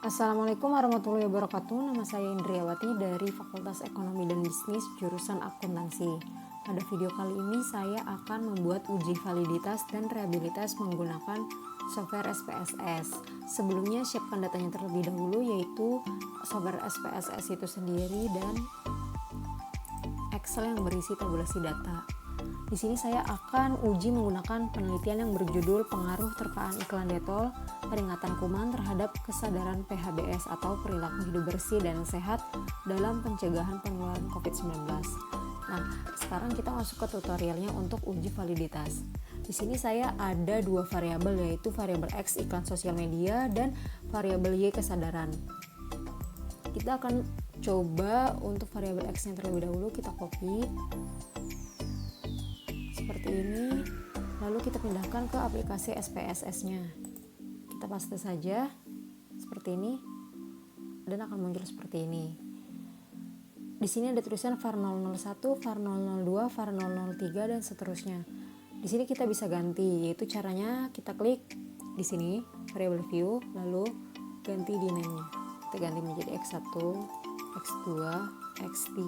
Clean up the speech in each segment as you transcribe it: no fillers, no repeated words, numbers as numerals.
Assalamualaikum warahmatullahi wabarakatuh. Nama saya Indriawati dari Fakultas Ekonomi dan Bisnis jurusan Akuntansi. Pada video kali ini saya akan membuat uji validitas dan rehabilitas menggunakan software SPSS. Sebelumnya siapkan datanya terlebih dahulu, yaitu software SPSS itu sendiri dan Excel yang berisi tabulasi data. Di sini saya akan uji menggunakan penelitian yang berjudul Pengaruh Terpaan Iklan Detol Peringatan Kuman terhadap Kesadaran PHBS atau Perilaku Hidup Bersih dan Sehat dalam Pencegahan Penularan COVID-19. Nah, sekarang kita masuk ke tutorialnya untuk uji validitas. Di sini saya ada dua variabel, yaitu variabel X iklan sosial media dan variabel Y kesadaran. Kita akan coba untuk variabel X yang terlebih dahulu kita copy seperti ini, lalu kita pindahkan ke aplikasi SPSS-nya. Kita paste saja seperti ini dan akan muncul seperti ini. Di sini ada tulisan var 001, var 002, var 003 dan seterusnya. Di sini kita bisa ganti, yaitu caranya kita klik di sini variable view, lalu ganti di name-nya. Kita ganti menjadi X1, X2, X3,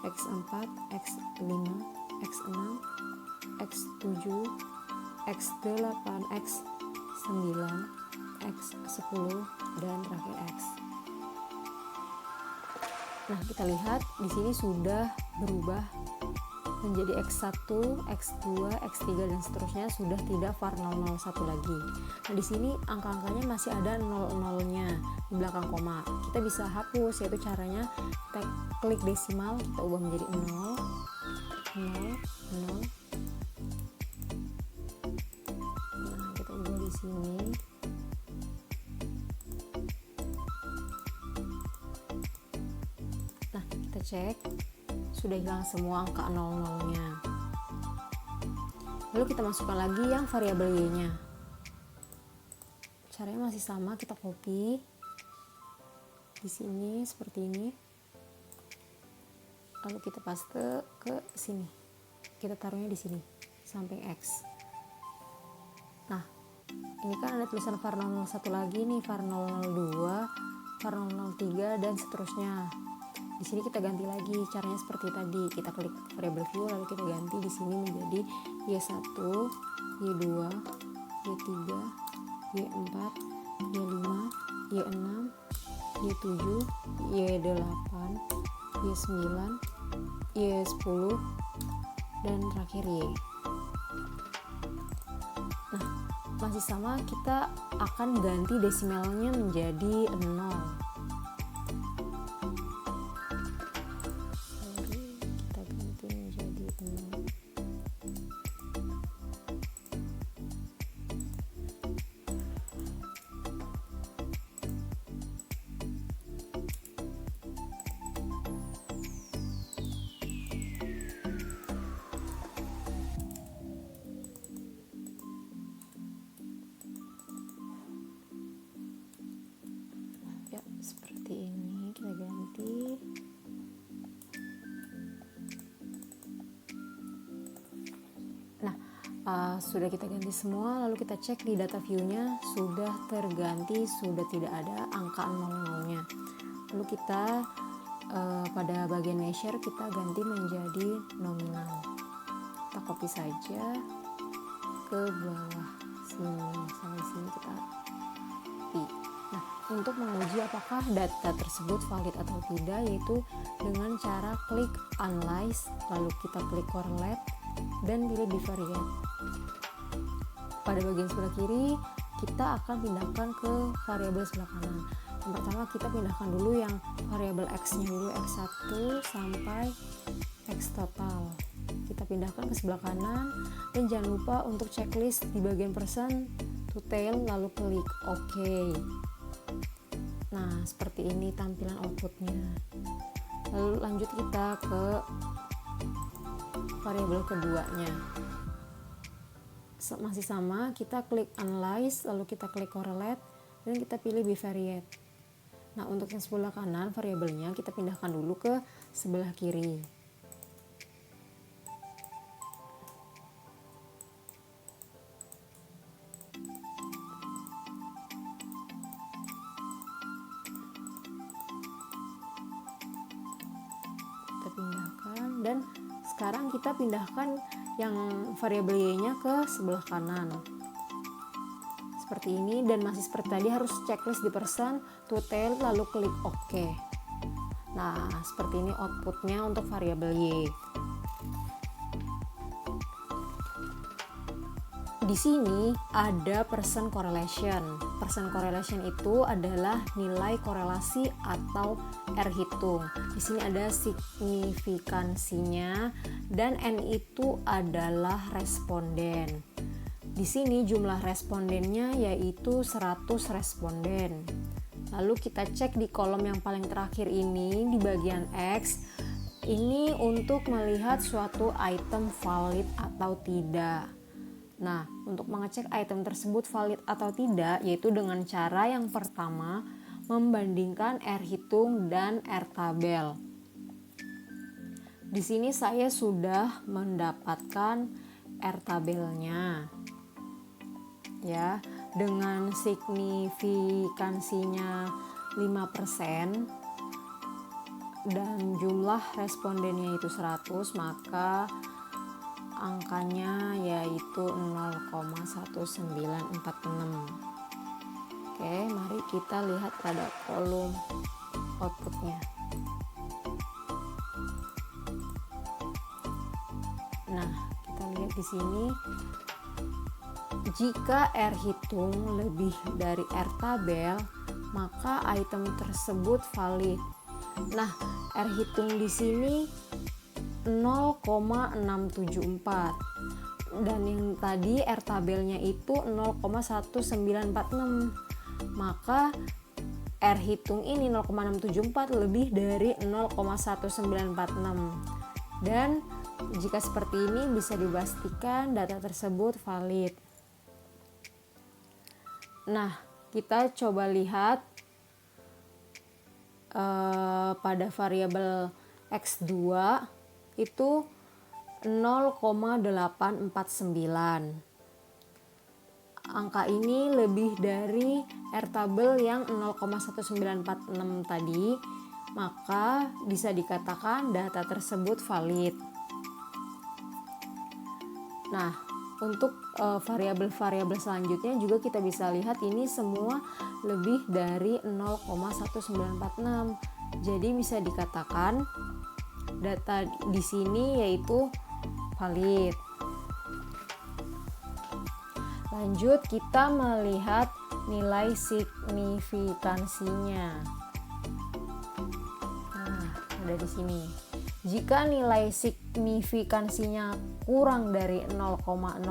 X4, X5, X6, X7, X8, X9, X10 dan terakhir X. Nah, kita lihat di sini sudah berubah menjadi X1, X2, X3 dan seterusnya, sudah tidak var 001 lagi. Nah, di sini angka-angkanya masih ada 00-nya di belakang koma. Kita bisa hapus, yaitu caranya kita klik desimal, kita ubah menjadi 0, 0, 0. Nah, kita ubah di sini. Nah, kita cek sudah hilang semua angka 00-nya. Lalu kita masukkan lagi yang variabel Y-nya. Caranya masih sama, kita copy di sini seperti ini. Lalu kita paste ke sini. Kita taruhnya di sini, samping X. Nah, ini kan ada tulisan var 001 lagi nih, var 002, var 003 dan seterusnya. Di sini kita ganti lagi, caranya seperti tadi. Kita klik variable view, lalu kita ganti di sini menjadi Y1, Y2, Y3, Y4, Y5, Y6, Y7, Y8, Y9, Y10 dan terakhir Y. Nah, masih sama, kita akan ganti desimalnya menjadi 0. Kita ganti menjadi 0. Ya, seperti ini kita ganti. Nah, sudah kita ganti semua, lalu kita cek di data view-nya sudah terganti, sudah tidak ada angka 00-nya. Lalu kita pada bagian measure kita ganti menjadi nominal. Kita copy saja ke bawah sini, sampai sini kita copy. Nah, untuk menguji apakah data tersebut valid atau tidak, yaitu dengan cara klik analyze, lalu kita klik correlate dan pilih bivariate. Pada bagian sebelah kiri kita akan pindahkan ke variabel sebelah kanan. Yang pertama kita pindahkan dulu yang variabel X-nya dulu, X1 sampai X total. Kita pindahkan ke sebelah kanan dan jangan lupa untuk checklist di bagian percent to tail, lalu klik OK. Nah, seperti ini tampilan outputnya. Lalu lanjut kita ke variabel keduanya. Masih sama, kita klik analyze, lalu kita klik correlate dan kita pilih bivariate. Nah, untuk yang sebelah kanan variabelnya kita pindahkan dulu ke sebelah kiri. dan sekarang kita pindahkan yang variabel y-nya ke sebelah kanan seperti ini, dan masih seperti tadi harus checklist di persen to tail lalu klik OK. Nah, seperti ini outputnya untuk variabel y. Di sini ada percent correlation. Percent correlation itu adalah nilai korelasi atau R hitung. Di sini ada signifikansinya dan N itu adalah responden. Di sini jumlah respondennya yaitu 100 responden. Lalu kita cek di kolom yang paling terakhir ini di bagian X. Ini untuk melihat suatu item valid atau tidak. Nah, untuk mengecek item tersebut valid atau tidak, yaitu dengan cara yang pertama, membandingkan R hitung dan R tabel. Di sini saya sudah mendapatkan R tabelnya. Ya, dengan signifikansinya 5% dan jumlah respondennya itu 100, maka angkanya yaitu 0,1946. Oke, mari kita lihat pada kolom outputnya. Nah, kita lihat di sini jika R hitung lebih dari R tabel, maka item tersebut valid. Nah, R hitung di sini 0,674 dan yang tadi R tabelnya itu 0,1946, maka R hitung ini 0,674 lebih dari 0,1946, dan jika seperti ini bisa dipastikan data tersebut valid. Nah, kita coba lihat pada variabel X2 itu 0,849. Angka ini lebih dari R tabel yang 0,1946 tadi, maka bisa dikatakan data tersebut valid. Nah, untuk variabel-variabel selanjutnya juga kita bisa lihat ini semua lebih dari 0,1946. Jadi bisa dikatakan data di sini yaitu valid. Lanjut kita melihat nilai signifikansinya. Nah, ada di sini. Jika nilai signifikansinya kurang dari 0,05,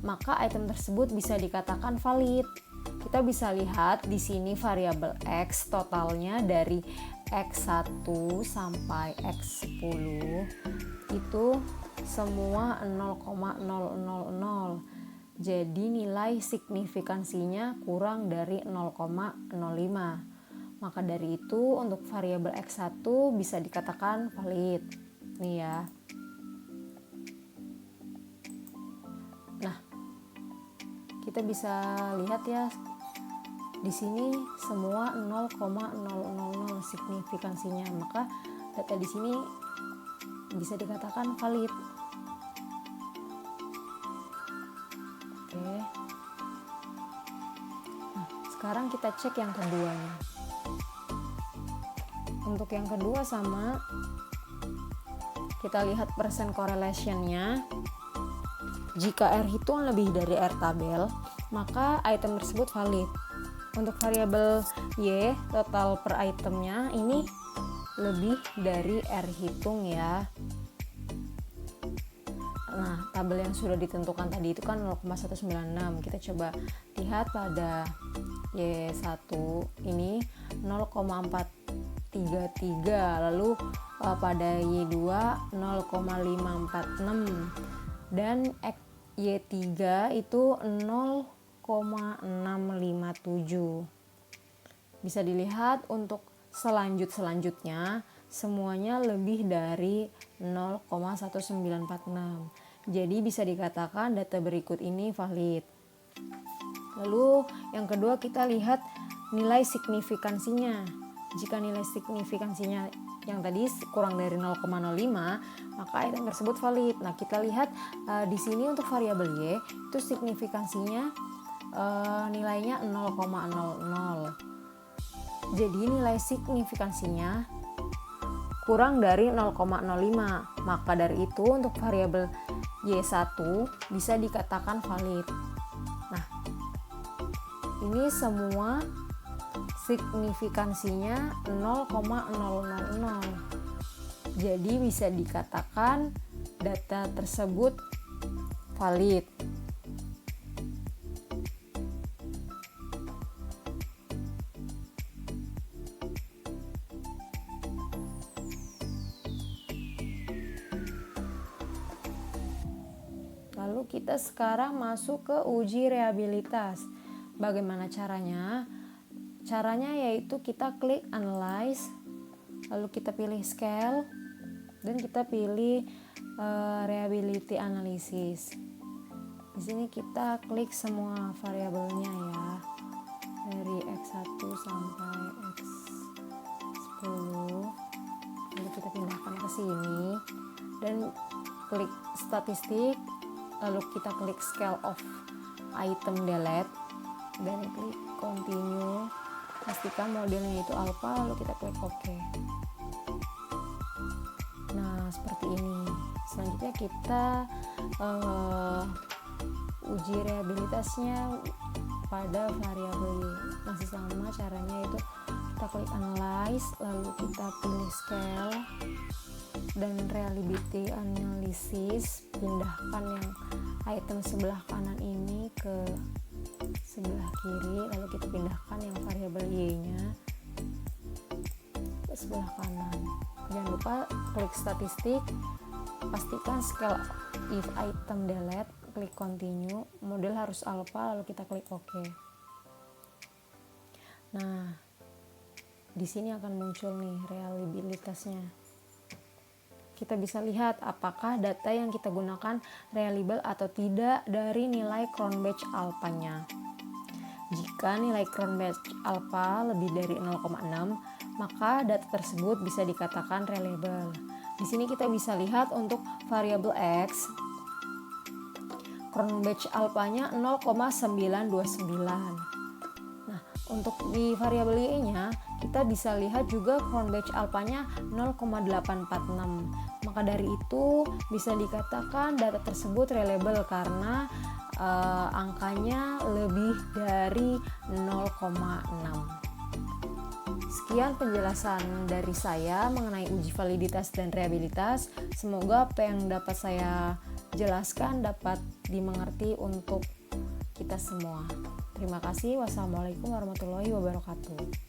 maka item tersebut bisa dikatakan valid. Kita bisa lihat di sini variabel X totalnya dari X1 sampai X10 itu semua 0,000. Jadi nilai signifikansinya kurang dari 0,05. Maka dari itu untuk variabel X1 bisa dikatakan valid. Nih ya. Nah, kita bisa lihat ya. Di sini semua 0,000 signifikansinya, maka data di sini bisa dikatakan valid. Oke. Nah, sekarang kita cek yang keduanya. Untuk yang kedua sama, kita lihat percent correlation-nya. Jika R hitung lebih dari R tabel, maka item tersebut valid. Untuk variabel Y, total per itemnya ini lebih dari R hitung ya. Nah, tabel yang sudah ditentukan tadi itu kan 0,196. Kita coba lihat pada Y1 ini 0,433, lalu pada Y2 0,546 dan Y3 itu 0,657. Bisa dilihat untuk selanjutnya semuanya lebih dari 0,1946. Jadi bisa dikatakan data berikut ini valid. Lalu yang kedua kita lihat nilai signifikansinya. Jika nilai signifikansinya yang tadi kurang dari 0,05, maka item tersebut valid. Nah, kita lihat di sini untuk variabel Y itu signifikansinya nilainya 0,00. Jadi nilai signifikansinya kurang dari 0,05. Maka dari itu untuk variabel Y1 bisa dikatakan valid. Nah, ini semua signifikansinya 0,000. Jadi bisa dikatakan data tersebut valid. Lalu kita sekarang masuk ke uji reliabilitas. Bagaimana caranya? Caranya yaitu kita klik analyze, lalu kita pilih scale, dan kita pilih reliability analysis. Di sini kita klik semua variabelnya ya, dari X1 sampai X10. Lalu kita pindahkan ke sini dan klik statistik, lalu kita klik scale of item delete dan klik continue. Pastikan modelnya itu alpha, lalu kita klik OK. Nah, seperti ini. Selanjutnya kita uji reliabilitasnya pada variabel Y. Masih sama caranya, yaitu kita klik analyze, lalu kita pilih scale dan reliability analysis. Pindahkan yang item sebelah kanan ini ke sebelah kiri, lalu kita pindahkan yang variabel Y-nya ke sebelah kanan. Jangan lupa klik statistik, pastikan scale if item delete, klik continue, model harus alpha, lalu kita klik OK. Nah, di sini akan muncul nih reliabilitasnya. Kita bisa lihat apakah data yang kita gunakan reliable atau tidak dari nilai Cronbach alpha-nya. Jika nilai Cronbach alpha lebih dari 0,6, maka data tersebut bisa dikatakan reliable. Di sini kita bisa lihat untuk variabel X, Cronbach alpha-nya 0,929. Nah, untuk di variabel Y-nya kita bisa lihat juga Cronbach alpha-nya 0,846. Maka dari itu bisa dikatakan data tersebut reliable karena angkanya lebih dari 0,6. Sekian penjelasan dari saya mengenai uji validitas dan reliabilitas. Semoga apa yang dapat saya jelaskan dapat dimengerti untuk kita semua. Terima kasih. Wassalamualaikum warahmatullahi wabarakatuh.